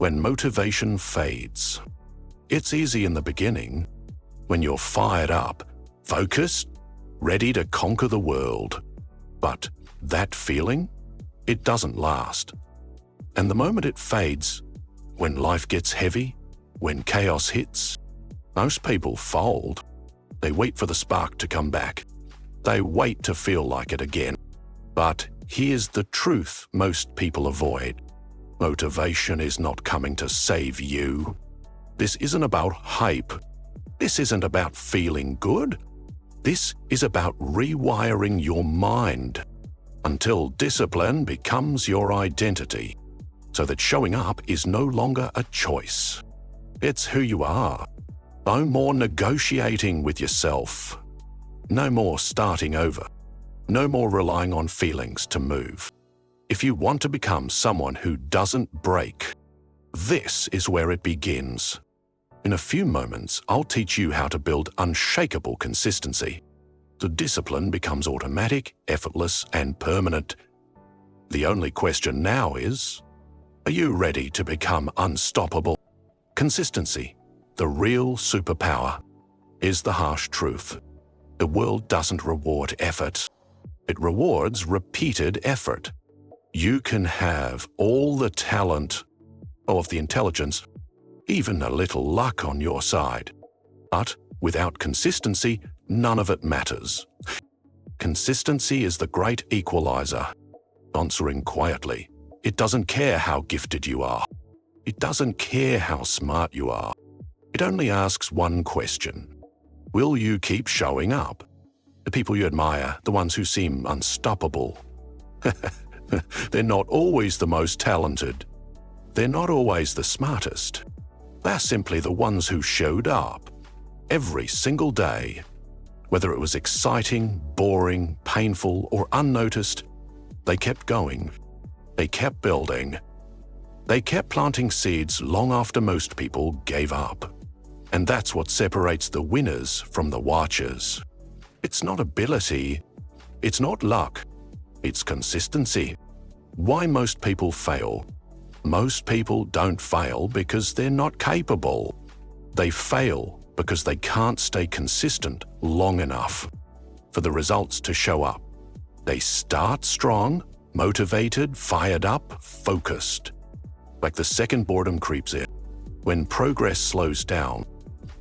when motivation fades. It's easy in the beginning, when you're fired up, focused, ready to conquer the world. But that feeling, it doesn't last. And the moment it fades, when life gets heavy, when chaos hits, most people fold. They wait for the spark to come back. They wait to feel like it again. But here's the truth most people avoid. Motivation is not coming to save you. This isn't about hype. This isn't about feeling good. This is about rewiring your mind until discipline becomes your identity, so that showing up is no longer a choice. It's who you are. No more negotiating with yourself. No more starting over. No more relying on feelings to move. If you want to become someone who doesn't break, this is where it begins. In a few moments, I'll teach you how to build unshakable consistency. The discipline becomes automatic, effortless, and permanent. The only question now is, are you ready to become unstoppable? Consistency, the real superpower, is the harsh truth. The world doesn't reward effort. It rewards repeated effort. You can have all the talent of the intelligence, even a little luck on your side. But without consistency, none of it matters. Consistency is the great equalizer. Answering quietly. It doesn't care how gifted you are. It doesn't care how smart you are. It only asks one question. Will you keep showing up? The people you admire, the ones who seem unstoppable. They're not always the most talented. They're not always the smartest. They're simply the ones who showed up every single day. Whether it was exciting, boring, painful, or unnoticed, they kept going. They kept building. They kept planting seeds long after most people gave up. And that's what separates the winners from the watchers. It's not ability. It's not luck. It's consistency. Why most people fail? Most people don't fail because they're not capable. They fail because they can't stay consistent long enough for the results to show up. They start strong, motivated, fired up, focused. Like the second boredom creeps in, when progress slows down,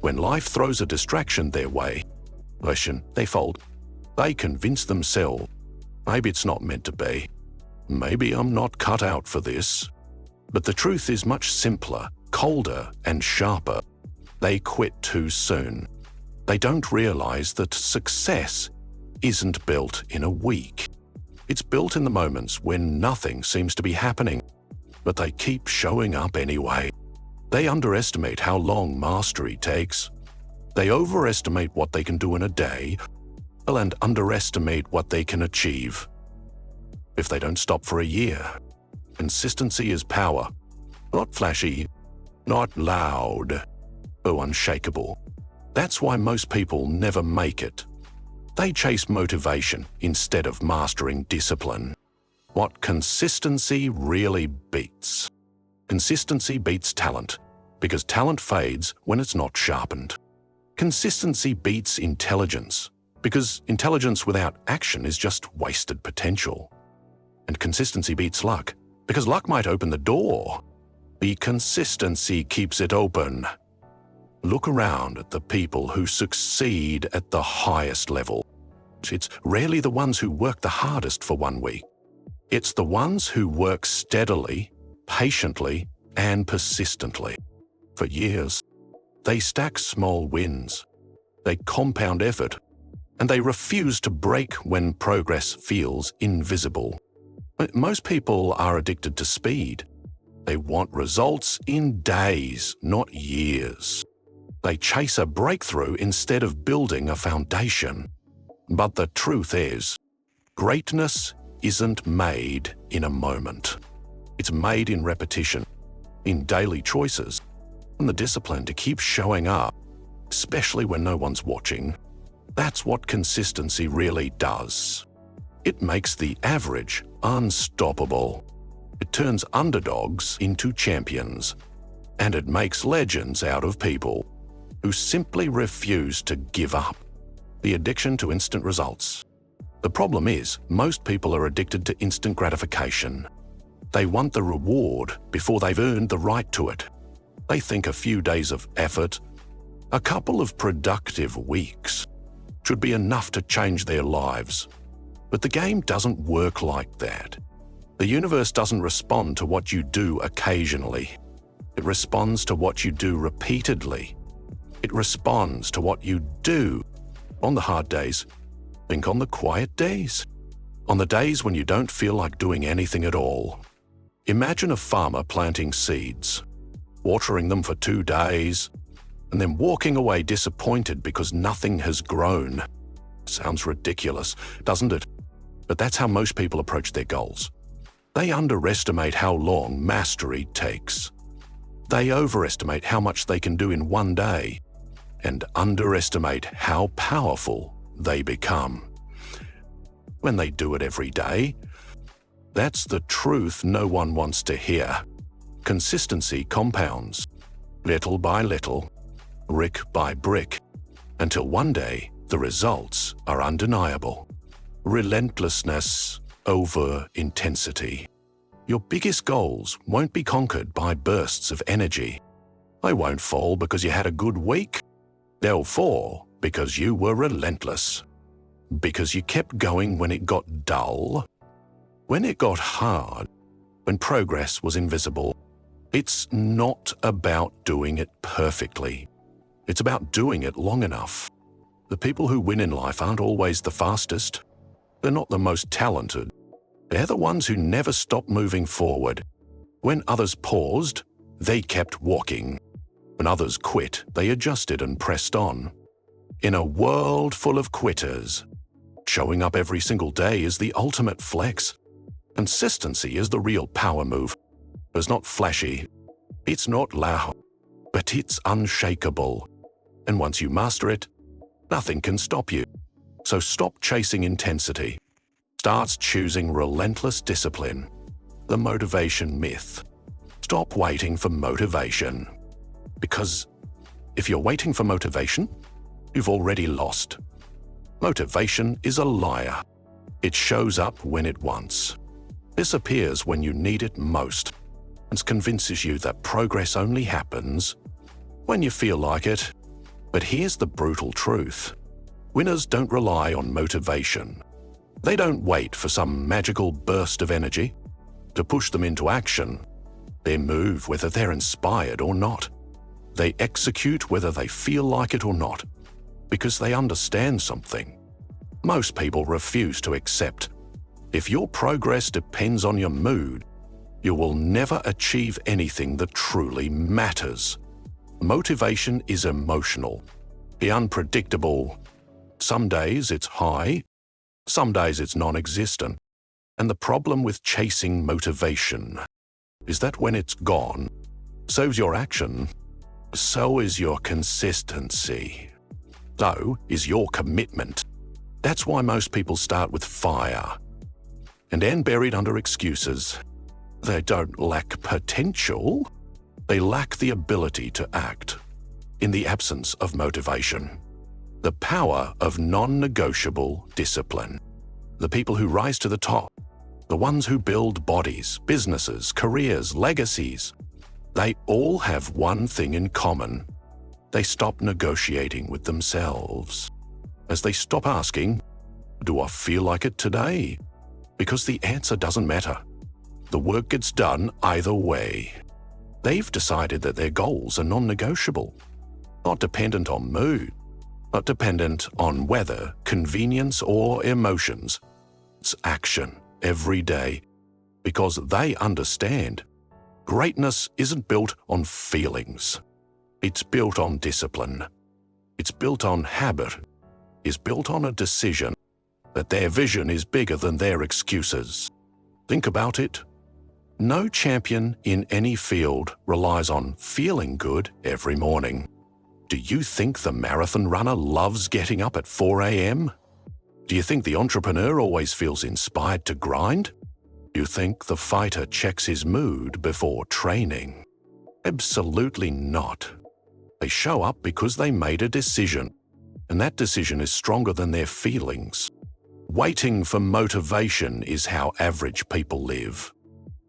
when life throws a distraction their way, they fold. They convince themselves, maybe it's not meant to be. Maybe I'm not cut out for this. But the truth is much simpler, colder, and sharper. They quit too soon. They don't realize that success isn't built in a week. It's built in the moments when nothing seems to be happening, but they keep showing up anyway. They underestimate how long mastery takes. They overestimate what they can do in a day and underestimate what they can achieve if they don't stop for a year. Consistency is power, not flashy, not loud, or unshakable. That's why most people never make it. They chase motivation instead of mastering discipline. What consistency really beats. Consistency beats talent, because talent fades when it's not sharpened. Consistency beats intelligence, because intelligence without action is just wasted potential. And consistency beats luck, because luck might open the door. The consistency keeps it open. Look around at the people who succeed at the highest level. It's rarely the ones who work the hardest for 1 week. It's the ones who work steadily, patiently, and persistently. For years, they stack small wins. They compound effort, and they refuse to break when progress feels invisible. Most people are addicted to speed. They want results in days, not years. They chase a breakthrough instead of building a foundation. But the truth is, greatness isn't made in a moment. It's made in repetition, in daily choices, and the discipline to keep showing up, especially when no one's watching. That's what consistency really does. It makes the average unstoppable. It turns underdogs into champions, And it makes legends out of people who simply refuse to give up. The addiction to instant results. The problem is, most people are addicted to instant gratification. They want the reward before they've earned the right to it. They think a few days of effort, a couple of productive weeks, should be enough to change their lives. But the game doesn't work like that. The universe doesn't respond to what you do occasionally. It responds to what you do repeatedly. It responds to what you do on the hard days. Think on the quiet days. On the days when you don't feel like doing anything at all. Imagine a farmer planting seeds, watering them for 2 days, and then walking away disappointed because nothing has grown. Sounds ridiculous, doesn't it? But that's how most people approach their goals. They underestimate how long mastery takes. They overestimate how much they can do in one day and underestimate how powerful they become. When they do it every day, that's the truth no one wants to hear. Consistency compounds, little by little, brick by brick, until one day the results are undeniable. Relentlessness over intensity. Your biggest goals won't be conquered by bursts of energy. They won't fall because you had a good week. They'll fall because you were relentless. Because you kept going when it got dull, when it got hard, when progress was invisible. It's not about doing it perfectly. It's about doing it long enough. The people who win in life aren't always the fastest. They're not the most talented. They're the ones who never stopped moving forward. When others paused, they kept walking. When others quit, they adjusted and pressed on. In a world full of quitters, showing up every single day is the ultimate flex. Consistency is the real power move. It's not flashy, it's not loud, but it's unshakable. And once you master it, nothing can stop you. So stop chasing intensity. Start choosing relentless discipline. The motivation myth. Stop waiting for motivation. Because if you're waiting for motivation, you've already lost. Motivation is a liar. It shows up when it wants, disappears when you need it most, and convinces you that progress only happens when you feel like it. But here's the brutal truth. Winners don't rely on motivation. They don't wait for some magical burst of energy to push them into action. They move whether they're inspired or not. They execute whether they feel like it or not, because they understand something most people refuse to accept. If your progress depends on your mood, you will never achieve anything that truly matters. Motivation is emotional, unpredictable. Some days it's high, some days it's non-existent. And the problem with chasing motivation is that when it's gone, so's your action, so is your consistency, so is your commitment. That's why most people start with fire and end buried under excuses. They don't lack potential, they lack the ability to act. In the absence of motivation, the power of non-negotiable discipline. The people who rise to the top, the ones who build bodies, businesses, careers, legacies, they all have one thing in common. They stop negotiating with themselves. As they stop asking, "Do I feel like it today?" Because the answer doesn't matter. The work gets done either way. They've decided that their goals are non-negotiable, not dependent on mood, not dependent on weather, convenience, or emotions. It's action every day, because they understand greatness isn't built on feelings. It's built on discipline. It's built on habit. It's built on a decision that their vision is bigger than their excuses. Think about it. No champion in any field relies on feeling good every morning. Do you think the marathon runner loves getting up at 4 a.m.? Do you think the entrepreneur always feels inspired to grind? Do you think the fighter checks his mood before training? Absolutely not. They show up because they made a decision, and that decision is stronger than their feelings. Waiting for motivation is how average people live.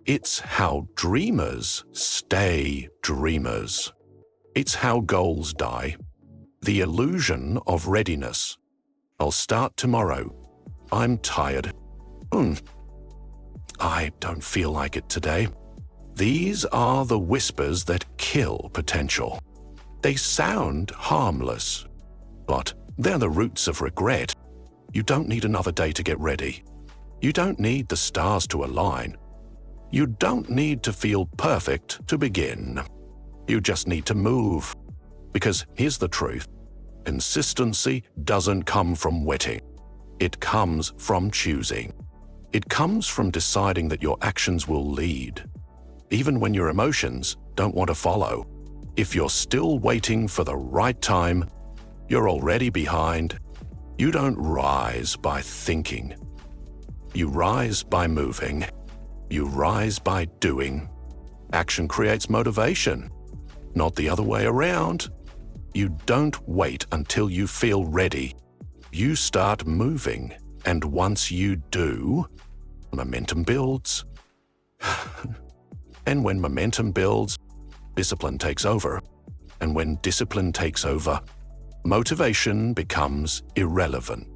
It's how dreamers stay dreamers. It's how goals die. The illusion of readiness. I'll start tomorrow. I'm tired. I don't feel like it today. These are the whispers that kill potential. They sound harmless, but they're the roots of regret. You don't need another day to get ready. You don't need the stars to align. You don't need to feel perfect to begin. You just need to move. Because here's the truth. Consistency doesn't come from waiting. It comes from choosing. It comes from deciding that your actions will lead, even when your emotions don't want to follow. If you're still waiting for the right time, you're already behind. You don't rise by thinking. You rise by moving. You rise by doing. Action creates motivation, not the other way around. You don't wait until you feel ready. You start moving, and once you do, momentum builds. And when momentum builds, discipline takes over. And when discipline takes over, motivation becomes irrelevant.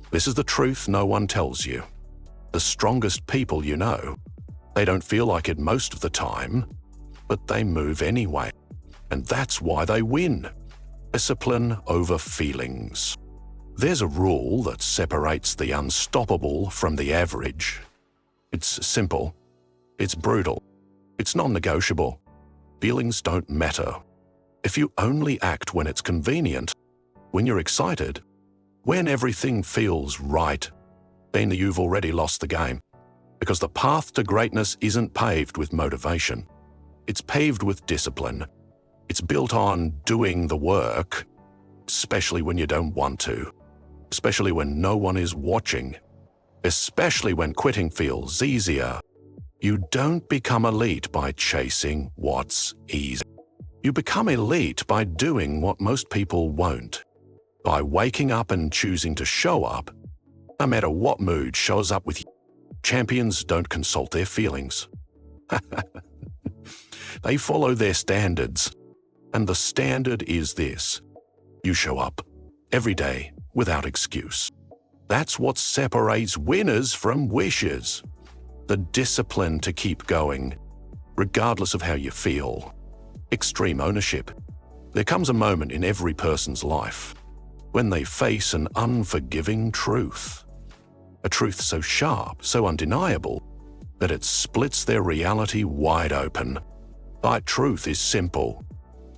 This is the truth no one tells you. The strongest people you know, they don't feel like it most of the time, but they move anyway. And that's why they win. Discipline over feelings. There's a rule that separates the unstoppable from the average. It's simple. It's brutal. It's non-negotiable. Feelings don't matter. If you only act when it's convenient, when you're excited, when everything feels right, then you've already lost the game. Because the path to greatness isn't paved with motivation. It's paved with discipline. It's built on doing the work, especially when you don't want to, especially when no one is watching, especially when quitting feels easier. You don't become elite by chasing what's easy. You become elite by doing what most people won't, by waking up and choosing to show up, no matter what mood shows up with you. Champions don't consult their feelings. They follow their standards. And the standard is this. You show up every day without excuse. That's what separates winners from wishers. The discipline to keep going, regardless of how you feel. Extreme ownership. There comes a moment in every person's life when they face an unforgiving truth. A truth so sharp, so undeniable, that it splits their reality wide open. That truth is simple.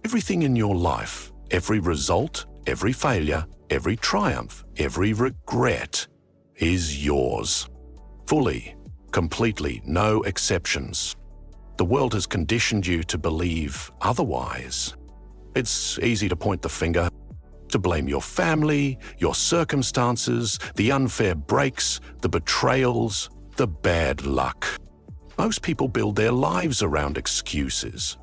Everything in your life, every result, every failure, every triumph, every regret is yours. Fully, completely, no exceptions. The world has conditioned you to believe otherwise. It's easy to point the finger, to blame your family, your circumstances, the unfair breaks, the betrayals, the bad luck. Most people build their lives around excuses.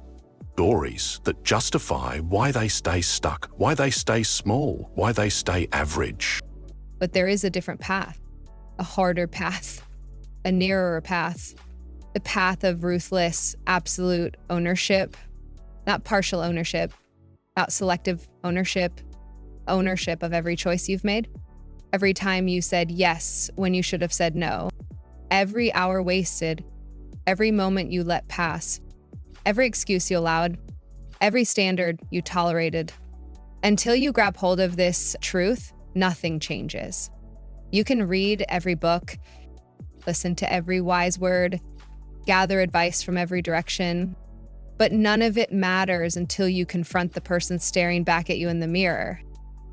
Stories that justify why they stay stuck, why they stay small, why they stay average. But there is a different path, a harder path, a nearer path, the path of ruthless, absolute ownership, not partial ownership, not selective ownership, ownership of every choice you've made, every time you said yes when you should have said no, every hour wasted, every moment you let pass, every excuse you allowed, every standard you tolerated. Until you grab hold of this truth, nothing changes. You can read every book, listen to every wise word, gather advice from every direction, but none of it matters until you confront the person staring back at you in the mirror,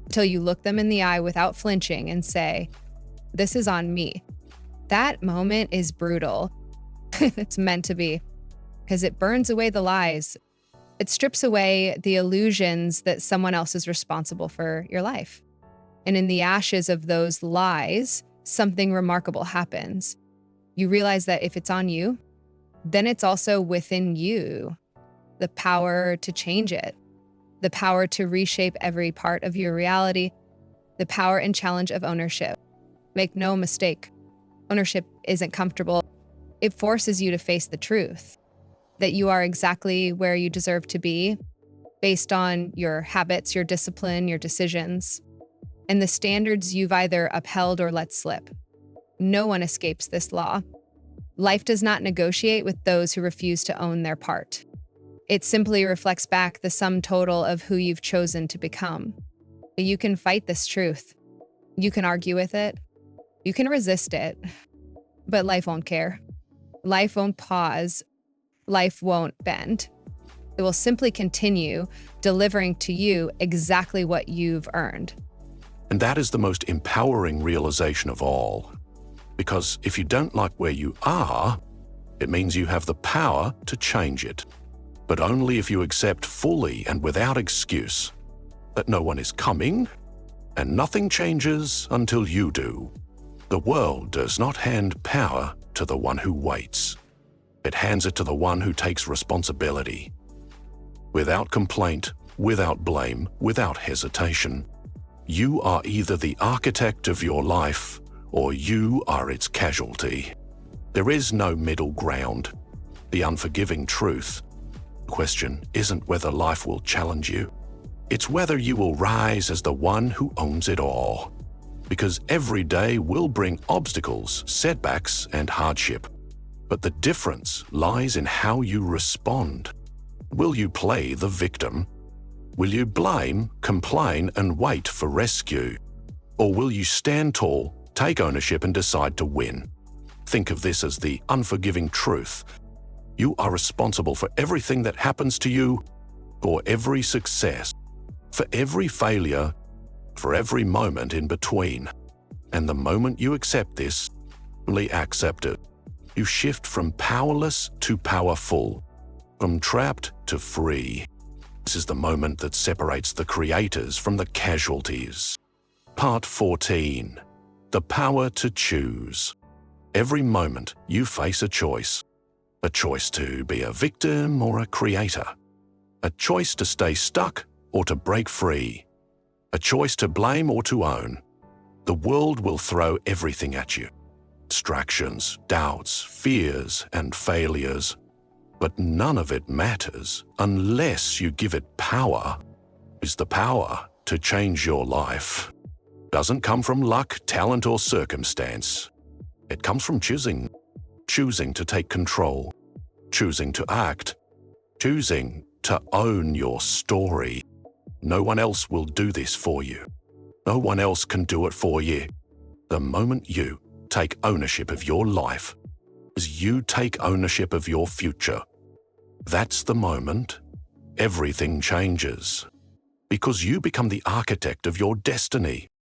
until you look them in the eye without flinching and say, "This is on me." That moment is brutal. It's meant to be. Because it burns away the lies. It strips away the illusions that someone else is responsible for your life. And in the ashes of those lies, something remarkable happens. You realize that if it's on you, then it's also within you. the power to change it, the power to reshape every part of your reality, the power and challenge of ownership. Make no mistake, ownership isn't comfortable. It forces you to face the truth that you are exactly where you deserve to be based on your habits, your discipline, your decisions, and the standards you've either upheld or let slip. No one escapes this law. Life does not negotiate with those who refuse to own their part. It simply reflects back the sum total of who you've chosen to become. You can fight this truth. You can argue with it. You can resist it. But life won't care. Life won't pause. Life won't bend. It will simply continue delivering to you exactly what you've earned. And that is the most empowering realization of all. Because if you don't like where you are, it means you have the power to change it. But only if you accept fully and without excuse that no one is coming and nothing changes until you do. The world does not hand power to the one who waits. It hands it to the one who takes responsibility. Without complaint, without blame, without hesitation. You are either the architect of your life or you are its casualty. There is no middle ground. The unforgiving truth. The question isn't whether life will challenge you. It's whether you will rise as the one who owns it all. Because every day will bring obstacles, setbacks, and hardship. But the difference lies in how you respond. Will you play the victim? Will you blame, complain, and wait for rescue? Or will you stand tall, take ownership, and decide to win? Think of this as the unforgiving truth. You are responsible for everything that happens to you, for every success, for every failure, for every moment in between. And the moment you accept this, fully accept it, you shift from powerless to powerful, from trapped to free. This is the moment that separates the creators from the casualties. Part 14. The power to choose. Every moment you face a choice to be a victim or a creator, a choice to stay stuck or to break free, a choice to blame or to own. The world will throw everything at you. Distractions, doubts, fears, and failures. But none of it matters unless you give it power. Is the power to change your life. Doesn't come from luck, talent, or circumstance. It comes from choosing to take control, choosing to act, choosing to own your story. No one else will do this for you. No one else can do it for you. The moment you take ownership of your life, as you take ownership of your future, that's the moment everything changes. Because you become the architect of your destiny.